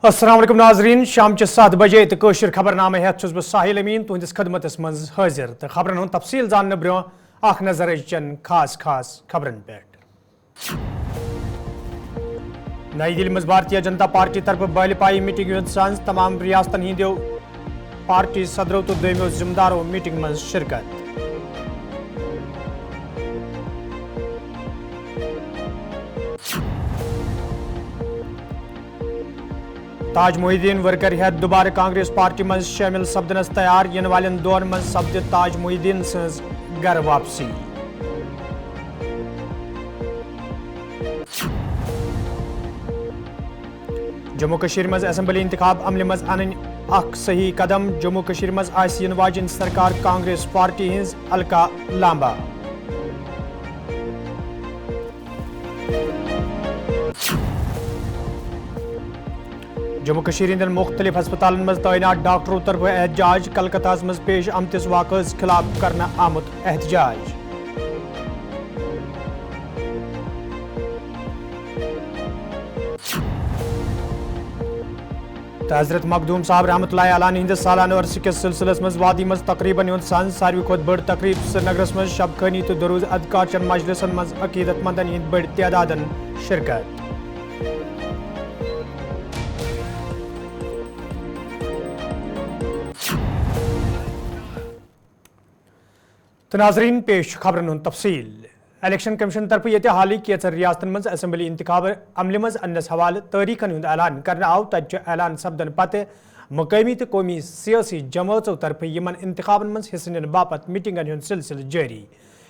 अस्सलाम वालेकुम नाजरीन, शाम 7 बजे तो कशर खबरनामे हेत बह साहिल अमीन तुंदिस खदमतस मज हाजिर तो खबरन हुंद तफसील जानने ब्रो अख नजर चन खास खबरन पे। नई दिल्ली मज भारतीय जनता पार्टी तरफ बहलपाई मीटिंग सांस तमाम रियासतन हिंदो पार्टी सदरों तो दोमो जिम्मेदारों मीटिंग मज शिरकत। ताज मोहिद्दीन वर्कर हेत दोबारा कांग्रेस पार्टी मज शामिल सपदनस तैयार इन वाले दौर मज सपद ताज मोहिद्दीन सज घर वापसी। जम्मू कश्मीर मज असेंबली इंतखाब अमल मज अन सही कदम जम्मू कश्मीर मज आइन वाजिन सरकार कांग्रेस पार्टी हिंज अलका लांबा। जम्मू कश्मीर इंदन मुख्तलिफ हस्पतालन मज तैनात डॉक्टरों तरफ एहतजाज कलकत्ता मज पेश आमतिस वाक़स खिलाफ करना आमुत एहतजाज। हजरत मखदूम साहब रहमतुल्लाह अलैहि हिंद सालाना वर्षि के सिलसिलस मज वादी मज तकरीबन सन सारवी खुद बड़ तकरीब श्रीनगरस मज शब खनी तो दरूज अदकार चन मजलिसन मज अकीदतमंदन हिंद बड़ तादादन शिरकत। तो नाजरीन पेश खबरन तफसील। इलेक्शन कमीशन तरफ ये हाल कैचर रियासतन मज असेंबली इंतखाब अमल मज अनस हवाले तारीखन हुंद ऐलान करने आव तत ऐलान सपदन पत मकामी तो कौमी सियासी जमातों तरफ यमन इंतखाबन मज हिस्से निन बापत मीटिंगन हुंद सिलसिल जारी।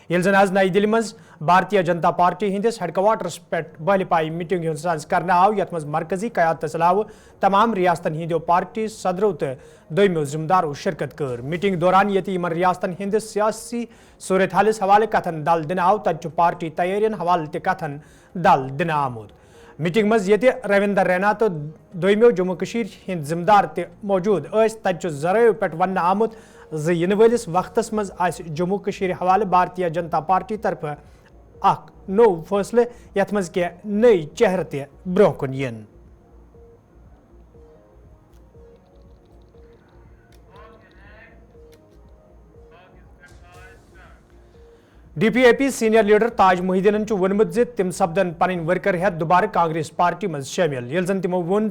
ये जन आज नई दिल्ली मज भारतीय जनता पार्टी हिंदिस हेडक्वार्टर्स पे बहलपाई मीटिंग हुंद करने आव यथ मज मरकजी क़यादत अलावा तमाम रियासतन हिंदो पार्टी सदरों तो दोमो जिम्मेदारों शिरकत कर। मीटिंग दौरान ये इन रियासतन हिंदिस सियासी सूरत हालिस हवाले कथन दल दिन आव तत पार्टी तैयारियन हवाले त कथन दल दिन आमुद। मीटिंग मज ये रविंदर रैना तो दोमो जम्मू कश्मीर हिंद जिम्मेदार त मौजूद तत जरायो पे वन आमुद इन वलिस वक्तस मज जम्मू कश्मीर हवाले भारतीय जनता पार्टी तरफ अख नो फैसले यथ मज के नई चेहर त ब्रोह कुन यन। DPAP सीनियर लीडर ताज मोहिद्दीन वोनमुत तिम सपदन पन वर्कर हेत दोबारा कांग्रेस पार्टी मज शामिल। ये जन तिमो वोन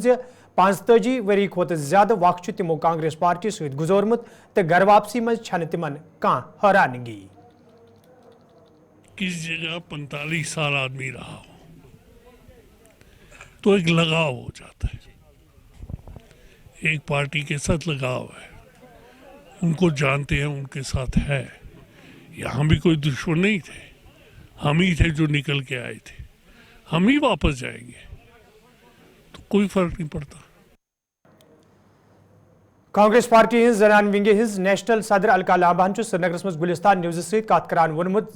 45 वरी खोत ज्यादा वक्त तिमो कांग्रेस पार्टी सहित गुजरमुत तो घर वापसी मज छन तिमन कह हैरानगी। किस जगह 45 साल आदमी रहा हो तो एक लगाव हो जाता है, एक पार्टी के साथ लगाव है, उनको जानते हैं, उनके साथ है। यहाँ भी कोई दुश्मन नहीं थे, हम ही थे जो निकल के आए थे, हम ही वापस जाएंगे, तो कोई फर्क नहीं पड़ता। कांग्रेस पार्टी हिंज जनान विंगे हिंज नेशनल सदर अलका लांबान श्रीनगर मज गुलिस्तान न्यूज सत कत करान वोनमुत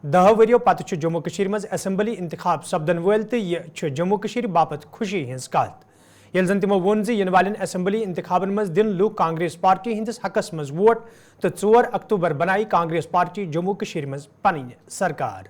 10 वरियों पत जम्मू कश्मीर मज असेंबली इंतखाब सपदन वल तो यह जम्मू कश्मीर बापत खुशी हिंज कत। ये जन तिमो वोन इन वाले असेंबली इंतखाबन मज दिन लूक कांग्रेस पार्टी हिंदिस हकस मज वोट तो 4 अक्टूबर बनाई कांग्रेस पार्टी जम्मू कश्मीर मज पन सरकार।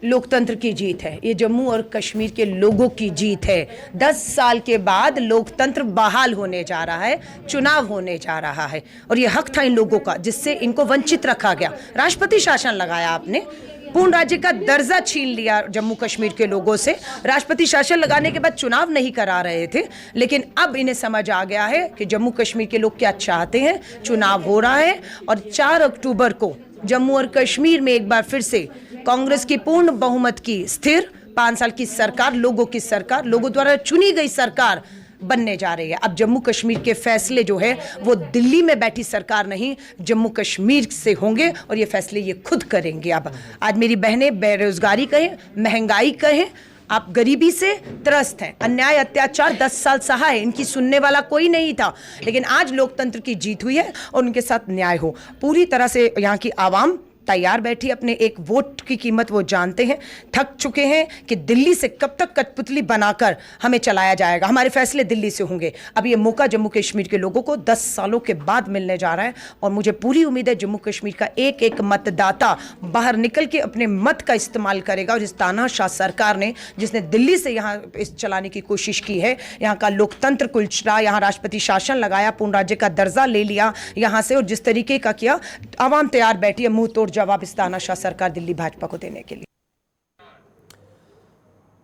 लोकतंत्र की जीत है, ये जम्मू और कश्मीर के लोगों की जीत है। 10 साल के बाद लोकतंत्र बहाल होने जा रहा है, चुनाव होने जा रहा है और ये हक था इन लोगों का जिससे इनको वंचित रखा गया। राष्ट्रपति शासन लगाया आपने, पूर्ण राज्य का दर्जा छीन लिया जम्मू कश्मीर के लोगों से। राष्ट्रपति शासन लगाने के बाद चुनाव नहीं करा रहे थे, लेकिन अब इन्हें समझ आ गया है कि जम्मू कश्मीर के लोग क्या चाहते हैं। चुनाव हो रहा है और 4 अक्टूबर को जम्मू और कश्मीर में एक बार फिर से कांग्रेस की पूर्ण बहुमत की स्थिर 5 साल की सरकार, लोगों की सरकार, लोगों द्वारा चुनी गई सरकार बनने जा रही है। अब जम्मू कश्मीर के फैसले जो है वो दिल्ली में बैठी सरकार नहीं, जम्मू कश्मीर से होंगे और ये फैसले ये खुद करेंगे। अब आज मेरी बहनें बेरोजगारी कहें, महंगाई कहें, आप गरीबी से त्रस्त हैं, अन्याय अत्याचार 10 साल सहा है, इनकी सुनने वाला कोई नहीं था, लेकिन आज लोकतंत्र की जीत हुई है और उनके साथ न्याय हो। पूरी तरह से यहाँ की आवाम तैयार बैठी अपने एक वोट की कीमत वो जानते हैं, थक चुके हैं कि दिल्ली से कब तक कठपुतली बनाकर हमें चलाया जाएगा, हमारे फैसले दिल्ली से होंगे। अब ये मौका जम्मू कश्मीर के लोगों को 10 सालों के बाद मिलने जा रहा है और मुझे पूरी उम्मीद है जम्मू कश्मीर का एक एक मतदाता बाहर निकल के अपने मत का इस्तेमाल करेगा। और इस तानाशाह सरकार ने, जिसने दिल्ली से यहाँ इस चलाने की कोशिश की है, यहाँ का लोकतंत्र कुचला, यहाँ राष्ट्रपति शासन लगाया, पूर्ण राज्य का दर्जा ले लिया यहाँ से, और जिस तरीके का किया, आवाम तैयार बैठी है मुंह तोड़ जवाब इस तानाशाह सरकार दिल्ली भाजपा को देने के लिए।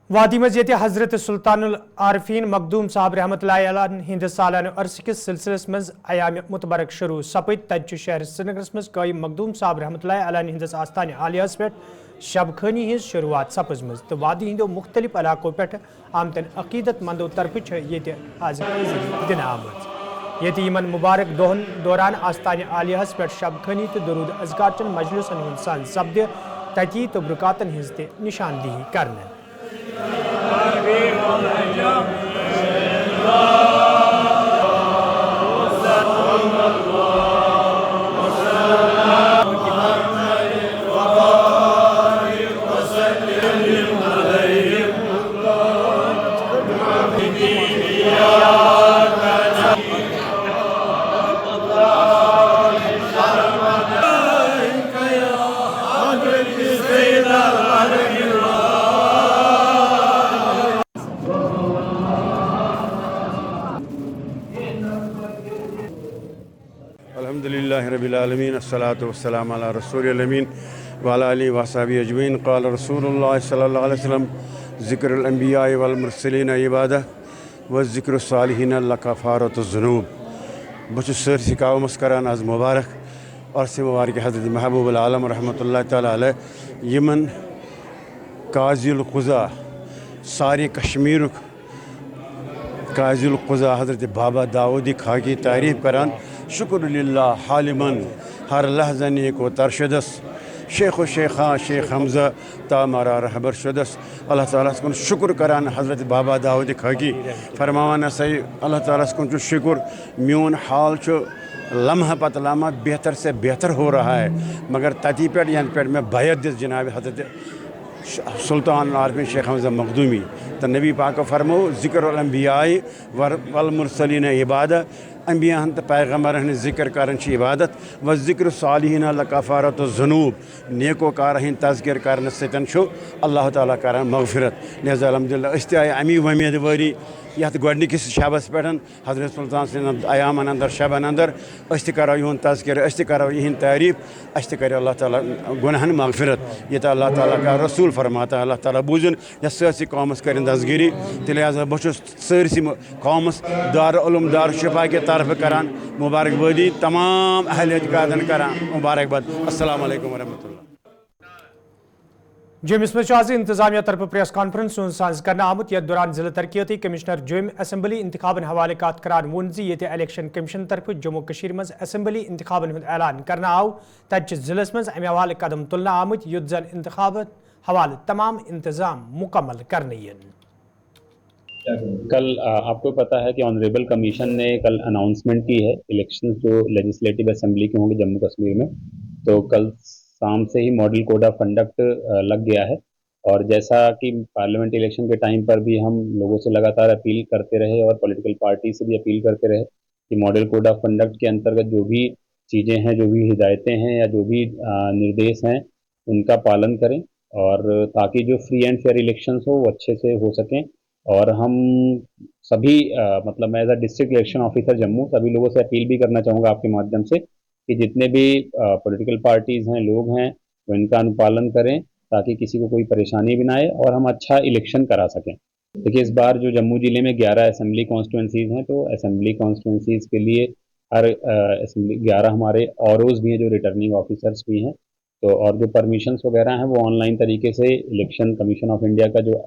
वादी मज ये हजरत सुल्तानुल आरफीन मखदूम साहब रहमतुल्लाहि अलैह हिंद सालाना अरस किस सिलसिलस मज अयाम मुतबरक शुरू सपद तज शहर श्रीनगरस मज कायम मखदूम साहब रहमतुल्लाहि अलैह हिंदस आस्तान आलियास पे शबखानी हिंज शुरुआत सपजम तो वादी हिंदो मुख्तलिफ इलाकों पे आमतन अकीदत मंदो तरफ ये आज दिन आमज ये यमन मुबारक दोहन दौरान आस्तान आलियास पे शबखानी तो दरूद अजगारचन मजलिसन हुंद सन सपद तकी तो बरकातन हिंज ते निशानदेही करने अल्हम्दुलिल्लाहि रब्बिल आलमीन अस्सलातु वस्सलामु अला रसूलिल अमीन व अला आलिहि व अस्हाबिहि अजमईन क़ाल रसूलुल्लाह सल्लल्लाहु अलैहि वसल्लम ज़िक्रुल अंबिया वल मुरसलीन इबादह व ज़िक्रुस सालिहीन लकफ़ारतुज़ ज़ुनूब। बस सरसी कौमस करान आज मुबारक और से मुबारक हज़रत महबूबुल आलम रहमतुल्लाहि तआला अलैह यमन काज़िल क़ुज़ा सारे कश्मीर काज़िल क़ुज़ा हज़रत बाबा दाऊदी खाकी तारीफ़ करान शुक्रुलिल्लाह हालिमन हर लहज़नी को तरशदस शेख व शेखा शेख हमज़ा तामारा रहबर शुदस अल्लाह ताला से शुक्र करान हज़रत बाबा दाऊद खाकी फरमावान सही अल्लाह ताला से शुक्र म्यून हाल लम्हा पत लम्हा बेहतर से बेहतर हो रहा है मगर तती पे यहाँ पे मैं बैत दिस जनाब हज़रत सुल्तान आरफीन शेख हमज़ा मखदूमी तो नबी पाक फरमो ज़िक्रुल अंबियाई वल मुरसलीन इबादत अम्बिया तो पैगम्बर ज़िक्र कर इबादत व ज़िक्र सालिहीन लकफ़ारतुज़ ज़ुनूब नेकोकार तज़किर कर सतन अल्लाह ताला कर मग़फ़िरत लिहाजा अल्हम्दुलिल्लाह अस आए अमी वमेदवारी यथ गोडनिकिस शबस पे हज़रत सुल्तान सद अयामन अंदर शबन अंदर अस करो यून तज़किर अस करो यहद तारीफ़ अस कर अल्लाह ताला गुनाहन मग़फ़िरत ये अल्लाह ताला का रसूल फरमाता अल्लाह ताला बूझन या सरसी कौमस कर दसगिरी तो लिहाजा बहुत सरसी कौमस दार उलूम दार शिफा के तरफ करान मुबारकबादी तमाम अहल एतकादन करान मुबारकबाद। अस्सलामु अलैकुम वरहमतुल्लाह। जुम्मस में आज इंतजामिया तरफ प्रेस कॉन्फ्रेंस साज करना आमुत यथ दौरान जिला तरक्याती कमिश्नर जुम असम्बली इंतखाबन हवाले कत करान वोन ये इलेक्शन कमीशन तरफ जम्मू कश्मीर मज असम्बली इंतखाबन हुंद ऐलान करना आव तच जिलस मज अमे हवाले कदम तुलना आमुत युद्ध जन इंतखाब हवाले तमाम इंतजाम मुकम्मल करने। कल आपको पता है कि ऑनरेबल कमीशन ने कल अनाउंसमेंट की है इलेक्शन जो लेजिस्लेटिव असेंबली के होंगे जम्मू कश्मीर में। तो कल शाम से ही मॉडल कोड ऑफ कंडक्ट लग गया है और जैसा कि पार्लियामेंट इलेक्शन के टाइम पर भी हम लोगों से लगातार अपील करते रहे और पॉलिटिकल पार्टी से भी अपील करते रहे कि मॉडल कोड ऑफ कंडक्ट के अंतर्गत जो भी चीज़ें हैं, जो भी हिदायतें हैं या जो भी निर्देश हैं उनका पालन करें और ताकि जो फ्री एंड फेयर इलेक्शंस हो वो अच्छे से हो सकें। और हम सभी मतलब मैं as a district election officer Jammu सभी लोगों से अपील भी करना चाहूँगा आपके माध्यम से कि जितने भी पॉलिटिकल पार्टीज़ हैं, लोग हैं, वो इनका अनुपालन करें ताकि किसी को कोई परेशानी भी ना आए और हम अच्छा इलेक्शन करा सकें। देखिए, इस बार जो जम्मू ज़िले में 11 असेंबली कॉन्स्टिट्यूंसीज़ हैं, तो असेंबली कॉन्स्टिट्यूंसीज़ के लिए हर असेंबली 11 हमारे औरोज़ भी हैं जो रिटर्निंग ऑफिसर्स भी हैं। तो और जो परमिशंस वगैरह हैं वो ऑनलाइन तरीके से इलेक्शन कमीशन ऑफ इंडिया का जो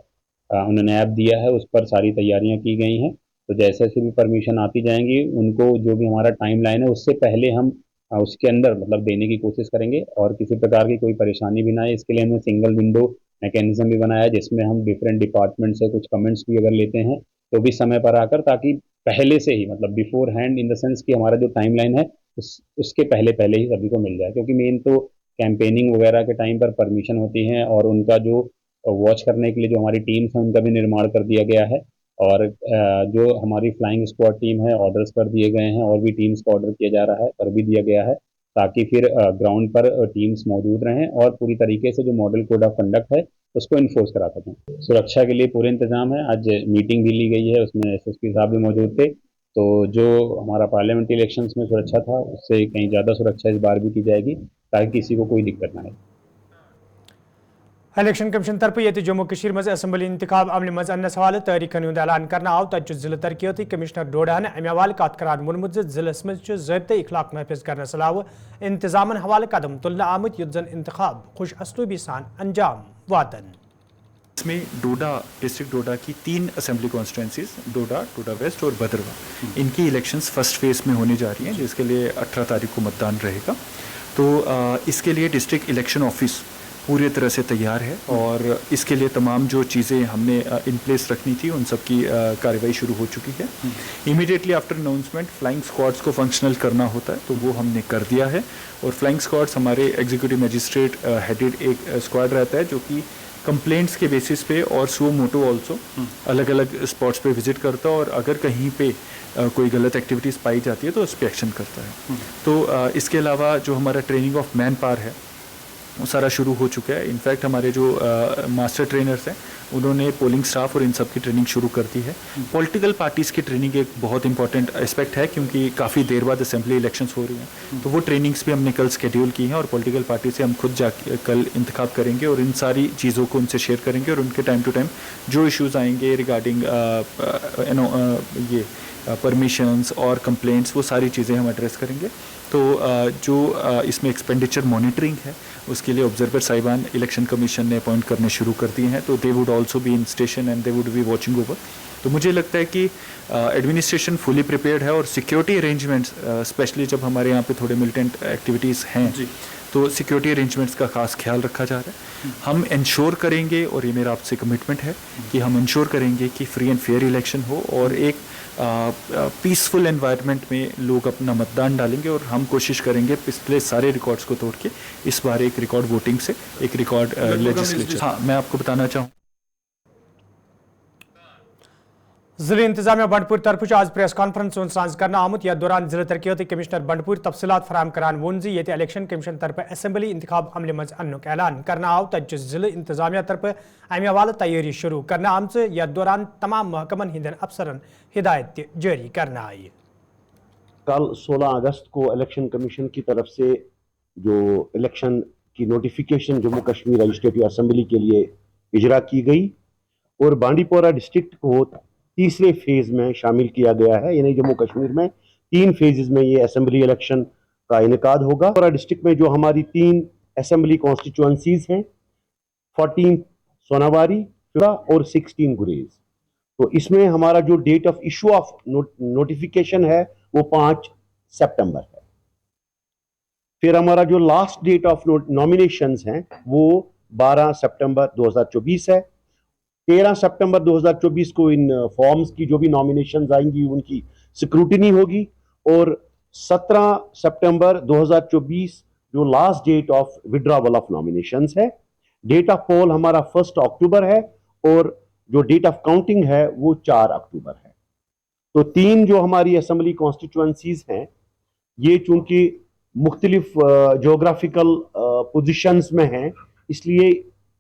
उन्होंने ऐप दिया है उस पर सारी तैयारियां की गई हैं। तो जैसे जैसे भी परमिशन आती जाएंगी उनको जो भी हमारा टाइम लाइन है उससे पहले हम उसके अंदर मतलब देने की कोशिश करेंगे और किसी प्रकार की कोई परेशानी भी ना आए। इसके लिए हमने सिंगल विंडो मैकेनिज्म भी बनाया है जिसमें हम डिफरेंट डिपार्टमेंट से कुछ कमेंट्स भी अगर लेते हैं तो भी समय पर आकर, ताकि पहले से ही मतलब before hand in the sense कि हमारा जो टाइम लाइन है उसके पहले पहले ही सभी को मिल जाए। क्योंकि मेन तो कैंपेनिंग वगैरह के टाइम पर परमिशन होती हैं, और उनका जो वॉच करने के लिए जो हमारी टीम्स हैं उनका भी निर्माण कर दिया गया है। और जो हमारी फ्लाइंग स्क्वाड टीम है, ऑर्डर्स कर दिए गए हैं, और भी टीम्स को ऑर्डर किया जा रहा है, कर भी दिया गया है, ताकि फिर ग्राउंड पर टीम्स मौजूद रहें और पूरी तरीके से जो मॉडल कोड ऑफ कंडक्ट है उसको इन्फोर्स करा सकें। सुरक्षा के लिए पूरे इंतजाम है। आज मीटिंग भी ली गई है, उसमें एसएसपी साहब भी मौजूद थे। तो जो हमारा पार्लियामेंट्री इलेक्शंस में सुरक्षा था उससे कहीं ज़्यादा सुरक्षा इस बार भी की जाएगी, ताकि किसी को कोई दिक्कत ना आए। इलेक्शन कमीशन तरफ ये जम्मू कश्मीर मज असम्बली इंतखाब अमल मज अन्नस हवाले तहरीकन हुंद ऐलान करना आव तक जिले तरक्याती कमिश्नर डोडान अमे हवाले कत करान वोनमुत जिलस मज ज़ाब्ते इखलाक महफिज करने अलावा इंतजामन हवाले कदम तुलना आमत युत जन इंतखाब खुश असलूबी सान अंजाम वातन। इसमें डोडा डिस्ट्रिक्ट डोडा की 3 असेंबली कॉन्स्टिट्यूंसीज डोडा, डोडा वेस्ट और भद्रवा, इनकी इलेक्शंस फर्स्ट फेज में होने जा रही हैं, जिसके लिए 18 तारीख को मतदान रहेगा। तो इसके लिए डिस्ट्रिक्ट इलेक्शन ऑफिस पूरी तरह से तैयार है, और इसके लिए तमाम जो चीज़ें हमने इन प्लेस रखनी थी उन सब की कार्रवाई शुरू हो चुकी है। Immediately after announcement flying squads को फंक्शनल करना होता है, तो वो हमने कर दिया है। और फ्लाइंग स्क्वाड्स हमारे एग्जीक्यूटिव मजिस्ट्रेट हेडेड एक स्क्वाड रहता है, जो कि कंप्लेंट्स के बेसिस पे और सो मोटो ऑल्सो अलग अलग स्पॉट्स पे विजिट करता है, और अगर कहीं पे कोई गलत एक्टिविटीज़ पाई जाती है तो उस पर एक्शन करता है। तो इसके अलावा जो हमारा ट्रेनिंग ऑफ मैन पावर है वो सारा शुरू हो चुका है। इनफैक्ट हमारे जो मास्टर ट्रेनर्स हैं उन्होंने पोलिंग स्टाफ और इन सब की ट्रेनिंग शुरू कर दी है। पॉलिटिकल पार्टीज़ की ट्रेनिंग एक बहुत इंपॉर्टेंट एस्पेक्ट है, क्योंकि काफ़ी देर बाद असेंबली इलेक्शंस हो रही हैं, तो वो ट्रेनिंग्स भी हमने कल स्केड्यूल की हैं, और पॉलिटिकल पार्टी से हम खुद जा कल इंतखाब करेंगे और इन सारी चीज़ों को उनसे शेयर करेंगे, और उनके टाइम टू टाइम जो इश्यूज़ आएंगे रिगार्डिंग ये परमिशंस और कंप्लेंट्स, वो सारी चीज़ें हम एड्रेस करेंगे। तो जो इसमें एक्सपेंडिचर मॉनिटरिंग है उसके लिए ऑब्जर्वर साहिबान इलेक्शन कमीशन ने अपॉइंट करने शुरू कर दिए हैं, तो they would also be in station and they would be watching over. तो मुझे लगता है कि एडमिनिस्ट्रेशन फुली प्रिपेयर्ड है, और सिक्योरिटी अरेंजमेंट्स स्पेशली जब हमारे यहाँ पे थोड़े मिलिटेंट एक्टिविटीज़ हैं तो सिक्योरिटी अरेंजमेंट्स का खास ख्याल रखा जा रहा है। हम इंश्योर करेंगे, और ये मेरा आपसे कमिटमेंट है कि हम इंश्योर करेंगे कि फ्री एंड फेयर इलेक्शन हो, और एक पीसफुल एनवायरनमेंट में लोग अपना मतदान डालेंगे, और हम कोशिश करेंगे पिछले सारे रिकॉर्ड्स को तोड़ के इस बार एक रिकॉर्ड वोटिंग से एक रिकॉर्ड लेजिस्लेचर। हाँ, मैं आपको बताना चाहूँ जिले इंतजामिया बंडपुर तरफ आज प्रेस कॉन्फ्रेंस साज करना आमुत या दौरान जिले तरक्याती कमिश्नर बंडपुर तफसीलात फराम करान वोन जी ये इलेक्शन कमीशन तरफ असम्बली इंतखाब अमल मज अन्नुक ऐलान करना आव तज जिले इंतजामिया तरफ अमे हवाले तैयारी शुरू करना आमच या दौरान तमाम महकमन हिंदन अफसरन हिदायत जारी करना आई। कल 16 अगस्त को इलेक्शन कमीशन की तरफ से जो इलेक्शन की notification Jammu Kashmir legislative assembly के लिए इजरा की गई, और बांडीपोरा डिस्ट्रिक्ट को तीसरे फेज में शामिल किया गया है। यानी जम्मू कश्मीर में 3 फेजेस में ये असेंबली इलेक्शन का इनेकाद होगा। बांडीपोरा डिस्ट्रिक्ट में जो हमारी 3 असेंबली कॉन्स्टिट्यूंसीज हैं, 14 सोनावारी और 16 गुरेज, तो इसमें हमारा जो date of issue of notification है वो 5 सितंबर है। फिर हमारा जो लास्ट डेट ऑफ नॉमिनेशंस हैं वो 12 सितंबर 2024 है। 13 सितंबर 2024 को इन फॉर्म्स की जो भी नॉमिनेशंस आएंगी उनकी स्क्रूटिनी होगी, और 17 सितंबर 2024 जो last date of withdrawal of nominations है। डेट ऑफ पोल हमारा 1 अक्टूबर है, और जो डेट ऑफ काउंटिंग है वो 4 अक्टूबर है। तो 3 जो हमारी असेंबली कॉन्स्टिट्यूंसीज हैं ये चूंकि मुख्तलिफ जोग्राफिकल पोजिशंस में हैं, इसलिए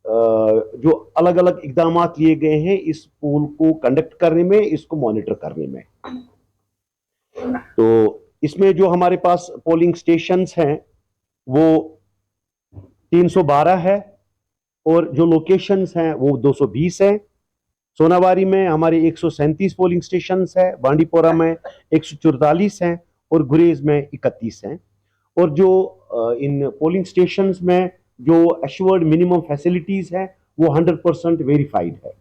जो अलग अलग इकदाम लिए गए हैं इस पोल को कंडक्ट करने में, इसको मॉनिटर करने में। तो इसमें जो हमारे पास पोलिंग स्टेशंस हैं वो 312 है, और जो लोकेशंस हैं वो 220 हैं। सोनावारी में हमारे 137 पोलिंग स्टेशंस है, बांडीपोरा में 144 हैं, और गुरेज में 31 हैं। और जो इन पोलिंग स्टेशंस में जो एश्योर्ड मिनिमम फैसिलिटीज है वो 100% वेरीफाइड है।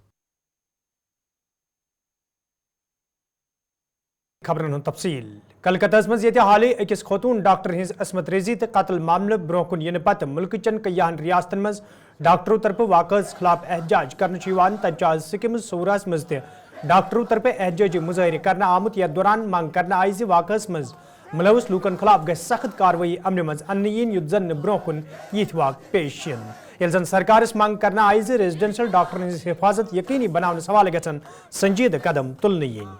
खबरन तफसील कलकत्ता मज ये हाल अकिस खोतून डॉक्टर हिंज असमत रेजी तो कत्ल मामले ब्रोह कुन पत मुल्क चन कयान रियासतन मज डॉक्टरों तरफ वाकस खिलाफ एहजाज कर तज सिक्किम सोरास मज डॉक्टरों तरफ एहजाजी मुजाहरे करना आमुत या दौरान मांग करना आई वाकस मज मुलविस लूकन खिलाफ गई सख्त कार्रवाई अमल मज अन्न युद्ध जन ब्रोकुन यथ वाक पेश ये जन सरकार मंग कर आई रेजिडेंशियल डॉक्टर हिफाजत यकीनी बनाने सवाल गन संजीद कदम तुलने yin।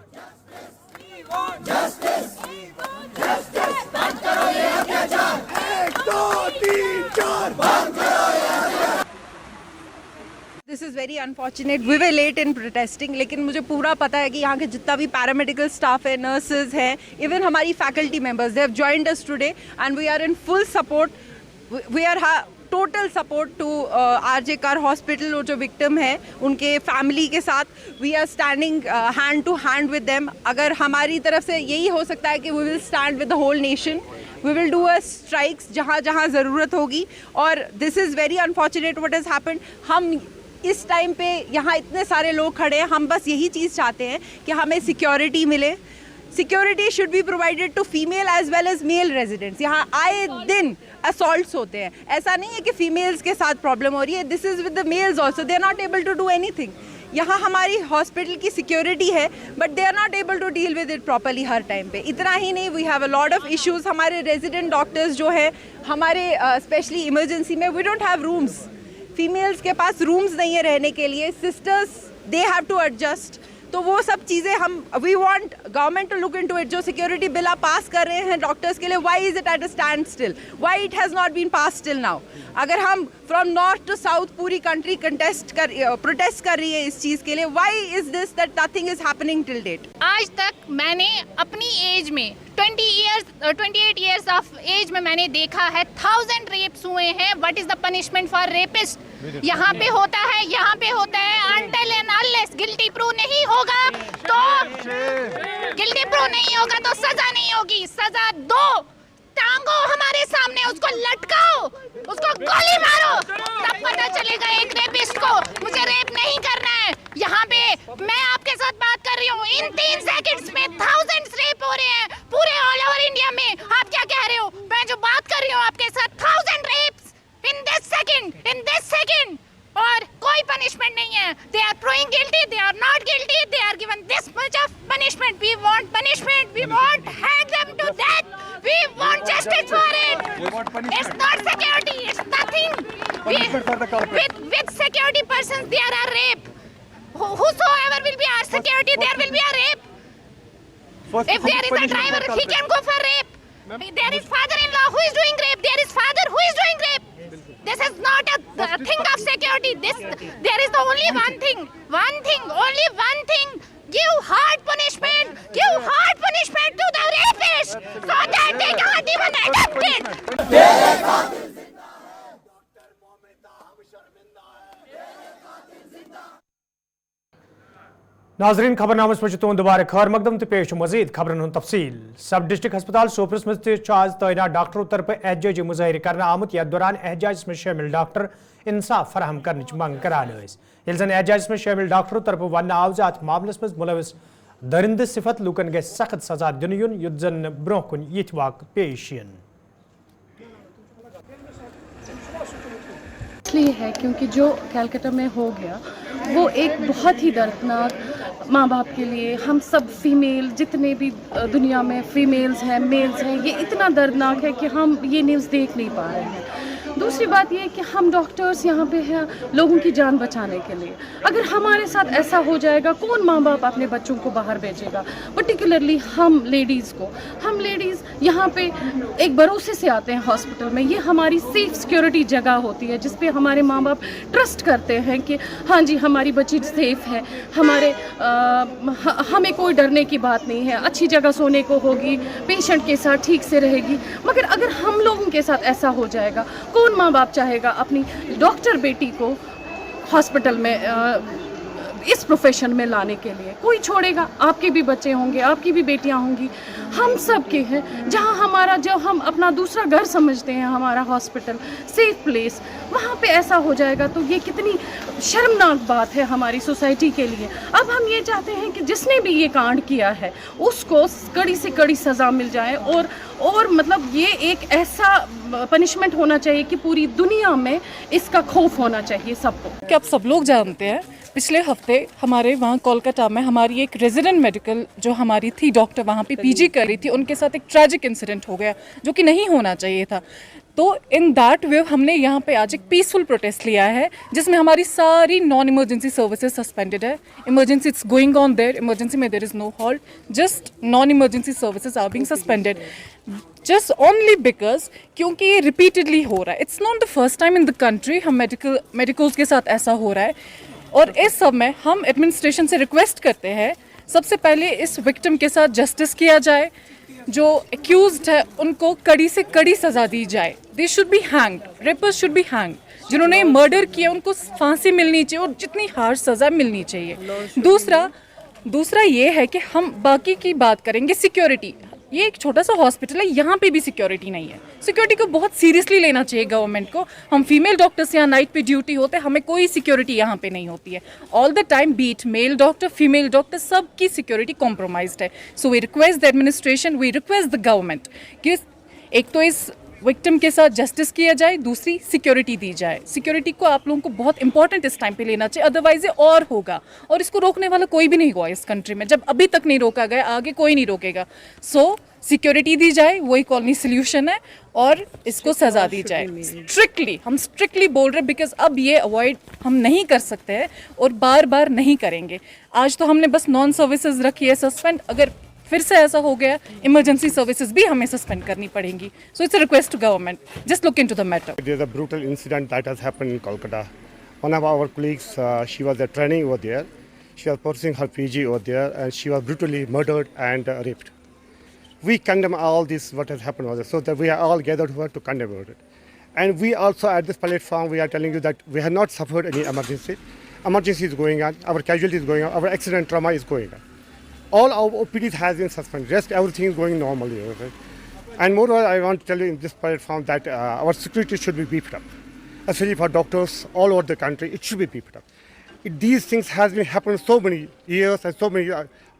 This is very unfortunate. We were late in protesting, लेकिन मुझे पूरा पता है कि यहाँ के जितना भी पैरामेडिकल स्टाफ है, नर्सेज हैं, इवन हमारी faculty members, they have joined us today and we are in full support. We are total support to RJ Kar Hospital और जो victim है उनके फैमिली के साथ we are standing hand to hand with them. अगर हमारी तरफ से यही हो सकता है कि we will stand with the whole nation. We will do a strikes जहाँ जहाँ ज़रूरत होगी और this is very unfortunate what has happened. हम इस टाइम पे यहाँ इतने सारे लोग खड़े हैं, हम बस यही चीज़ चाहते हैं कि हमें सिक्योरिटी मिले। Security should be provided to female as well as male residents. यहाँ आए दिन असॉल्ट्स होते हैं, ऐसा नहीं है कि फीमेल्स के साथ प्रॉब्लम हो रही है, this is with the males also, they are not able to do anything. यहाँ हमारी हॉस्पिटल की सिक्योरिटी है but they are not able to deal with it properly हर टाइम पे। इतना ही नहीं, we have a lot of issues. हमारे रेजिडेंट डॉक्टर्स जो है हमारे स्पेशली इमरजेंसी में, we don't have rooms, females के पास रूम्स नहीं है रहने के लिए, sisters they have to adjust. तो वो सब चीज़ें हम we want government to look into it. जो सिक्योरिटी बिल आप पास कर रहे हैं डॉक्टर्स के लिए, why is it at a standstill, why it has not been pass till now. अगर हम फ्रॉम नॉर्थ टू साउथ पूरी कंट्री प्रोटेस्ट कर रही है इस चीज़ के लिए, why is this that nothing is happening till date. आज तक मैंने अपनी एज में 28 ईयर्स ऑफ एज में मैंने देखा है 1000 रेप्स हुए हैं। What is the punishment for rapist? यहाँ पे होता है, यहाँ पे होता है। Until and unless guilty prove नहीं होगा तो सजा नहीं होगी। सजा दो, टांगो हमारे सामने, उसको लटकाओ, उसको गोली मारो, तब पता चलेगा एक रेपिस्ट को मुझे रेप नहीं करना है। यहाँ पे मैं आपके साथ बात कर रही हूँ, इन 3 सेकंड्स में 1000 रेप हो रहे हैं पूरे ऑल ओवर इंडिया में। आप क्या कह रहे हो? मैं जो बात कर रही हूँ आपके साथ 1000 रेप्स इन दिस सेकंड और कोई पनिशमेंट नहीं है। They are proving guilty, they are not guilty, they are given this much of punishment. We want punishment. We want hang them to death. We want justice for it. It's not security. It's nothing. With security persons, there are rape. Whosoever will be our security, there will be a rape. If there is a driver, he can go for rape. There is father-in-law who is doing rape. There is father who is doing rape. This is not a thing of security. There is the only one thing, only one thing. Give hard punishment to the rapists so that they can't even adapt it. नाजरीन खबरनामस में तुम दोबारा खैर मकदम तो पेश मजीद खबरन हूं तफसील। सब डिस्ट्रिक्ट हस्पताल सोपरस मज आज तैनात डॉक्टरों तरफ एहजाजी मुजाहिर करना आमुत या दौरान एहजाज में शामिल डॉक्टर इंसाफ फराहम करने मंग करान जन एहजाज में शामिल डॉक्टरों तरफ वन आव अत मामलस मज मुलविस दरिंद सिफत लूकन गई सख्त सजा दिन युन युद्ध जन ब्रोकुन यथ वाक पेश इसलिए है क्योंकि जो कलकत्ता में हो गया वो एक बहुत ही दर्दनाक माँ बाप के लिए, हम सब फीमेल जितने भी दुनिया में फीमेल्स हैं मेल्स हैं, ये इतना दर्दनाक है कि हम ये न्यूज़ देख नहीं पा रहे हैं। दूसरी बात ये है कि हम डॉक्टर्स यहाँ पे हैं लोगों की जान बचाने के लिए। अगर हमारे साथ ऐसा हो जाएगा, कौन माँ बाप अपने बच्चों को बाहर भेजेगा? पर्टिकुलरली हम लेडीज़ यहाँ पे एक भरोसे से आते हैं हॉस्पिटल में। ये हमारी सेफ सिक्योरिटी जगह होती है जिस पे हमारे माँ बाप ट्रस्ट करते हैं कि हाँ जी हमारी बच्ची सेफ है, हमें कोई डरने की बात नहीं है, अच्छी जगह सोने को होगी, पेशेंट के साथ ठीक से रहेगी। मगर अगर हम लोगों के साथ ऐसा हो जाएगा, कौन माँ बाप चाहेगा अपनी डॉक्टर बेटी को हॉस्पिटल में इस प्रोफेशन में लाने के लिए? कोई छोड़ेगा? आपके भी बच्चे होंगे, आपकी भी बेटियां होंगी, हम सब के हैं। जो हम अपना दूसरा घर समझते हैं हमारा हॉस्पिटल सेफ प्लेस, वहाँ पे ऐसा हो जाएगा तो ये कितनी शर्मनाक बात है हमारी सोसाइटी के लिए। अब हम ये चाहते हैं कि जिसने भी ये कांड किया है उसको कड़ी से कड़ी सज़ा मिल जाए और मतलब ये एक ऐसा पनिशमेंट होना चाहिए कि पूरी दुनिया में इसका खौफ होना चाहिए सबको। कि आप सब लोग जानते हैं पिछले हफ्ते हमारे वहाँ कोलकाता में हमारी एक रेजिडेंट मेडिकल जो हमारी थी डॉक्टर वहाँ पे पीजी कर रही थी, उनके साथ एक ट्रैजिक इंसिडेंट हो गया जो कि नहीं होना चाहिए था। तो इन दैट वे हमने यहाँ पे आज एक पीसफुल प्रोटेस्ट लिया है जिसमें हमारी सारी नॉन इमरजेंसी सर्विसेज सस्पेंडेड है। Emergency it's going on there, emergency में there is no halt, just non emergency services are being suspended just only because क्योंकि ये रिपीटेडली हो रहा है। It's not the first time in the country हम medicals के साथ ऐसा हो रहा है। और इस सब में हम एडमिनिस्ट्रेशन से रिक्वेस्ट करते हैं सबसे पहले इस विक्टिम के साथ जस्टिस किया जाए, जो एक्यूज्ड है उनको कड़ी से कड़ी सज़ा दी जाए। They should be hanged, wrappers should be hanged, जिन्होंने मर्डर किया उनको फांसी मिलनी चाहिए और जितनी हार्श सज़ा मिलनी चाहिए। दूसरा ये है कि हम बाकी की बात करेंगे सिक्योरिटी। ये एक छोटा सा हॉस्पिटल है, यहाँ पे भी सिक्योरिटी नहीं है। सिक्योरिटी को बहुत सीरियसली लेना चाहिए गवर्नमेंट को। हम फीमेल डॉक्टर्स यहाँ नाइट पे ड्यूटी होते हैं, हमें कोई सिक्योरिटी यहाँ पे नहीं होती है। All the time be it male doctor female doctor सबकी सिक्योरिटी कॉम्प्रोमाइज्ड है। So we request the administration, we request the government कि एक तो इस विक्टिम के साथ जस्टिस किया जाए, दूसरी सिक्योरिटी दी जाए। सिक्योरिटी को आप लोगों को बहुत इंपॉर्टेंट इस टाइम पे लेना चाहिए, अदरवाइज ये और होगा और इसको रोकने वाला कोई भी नहीं हुआ इस कंट्री में। जब अभी तक नहीं रोका गया, आगे कोई नहीं रोकेगा। सो सिक्योरिटी दी जाए, वही कॉलोनी सोल्यूशन है और इसको सज़ा दी जाए स्ट्रिक्टली। हम स्ट्रिक्टली बोल रहे हैं बिकॉज अब ये अवॉइड हम नहीं कर सकते हैं और बार बार नहीं करेंगे। आज तो हमने बस नॉन सर्विसेज रखी है सस्पेंड, अगर फिर से ऐसा हो गया इमरजेंसी सर्विसेज भी हमें सस्पेंड करनी पड़ेंगी। So it's a request to government, just look into the matter. There's a brutal incident that has happened in Kolkata. One of our colleagues, she was training over there. She was pursuing her PG over there, and she was brutally murdered and raped. We condemn all this what has happened over there, so that we are all gathered here to condemn it. And we also at this platform we are telling you that we have not suffered any emergency. Emergency is going on, our casualty is going on, our accident trauma is going on. All our OPDs has been suspended. Rest everything is going normally. Okay? And moreover, I want to tell you in this platform that our security should be beefed up, especially for doctors all over the country. It should be beefed up. These things has been happening so many years and so many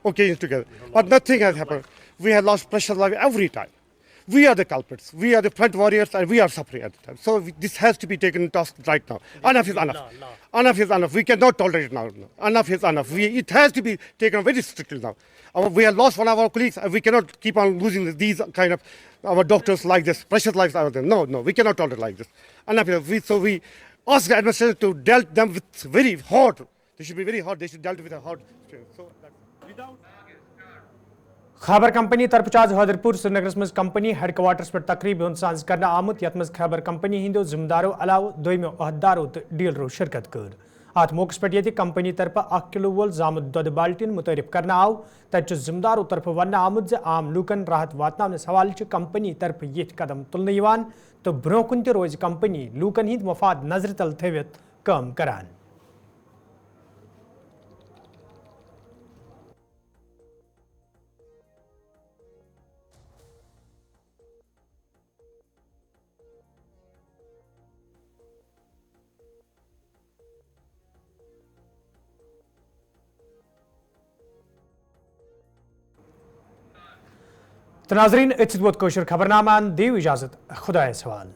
occasions together, but nothing has happened. We have lost precious life every time. We are the culprits. We are the front warriors, and we are suffering at the time. So this has to be taken into task right now. Enough is enough. Enough is enough. We cannot tolerate it now. Enough is enough. It has to be taken very strictly now. We have lost one of our colleagues, and we cannot keep on losing these kind of our doctors like this. Precious lives out there. No, we cannot tolerate like this. Enough is enough. So we ask the administration to deal them with very hard. They should be very hard. They should deal with a hard. So without. खबर company तरफ आज हदरपुर श्रीनगर मज company headquarters पर तकरीब सांस कर आमुत यथ मज खबर कंपनी हिंदो जिम्मेदारों अलाव दोमो अहदारों तो डीलरों शिरकत कर। अत मौके पर ये कंपनी तरफ 1 किलो वोल जामुत दुध बाल्टीन मुतरफ कर आव। तब जिम्मेदारों तरफ वन आमुत ज आम लूकन राहत वातन हवाल कंपनी तरफ ये कदम तुलने तो ब्रो कुन रोज कंपनी लूकन हिंद मफाद नजर तल थवित काम करान। तो नाजरीन इज्जत खबरनामा दीव इजाजत खुदा सवाल।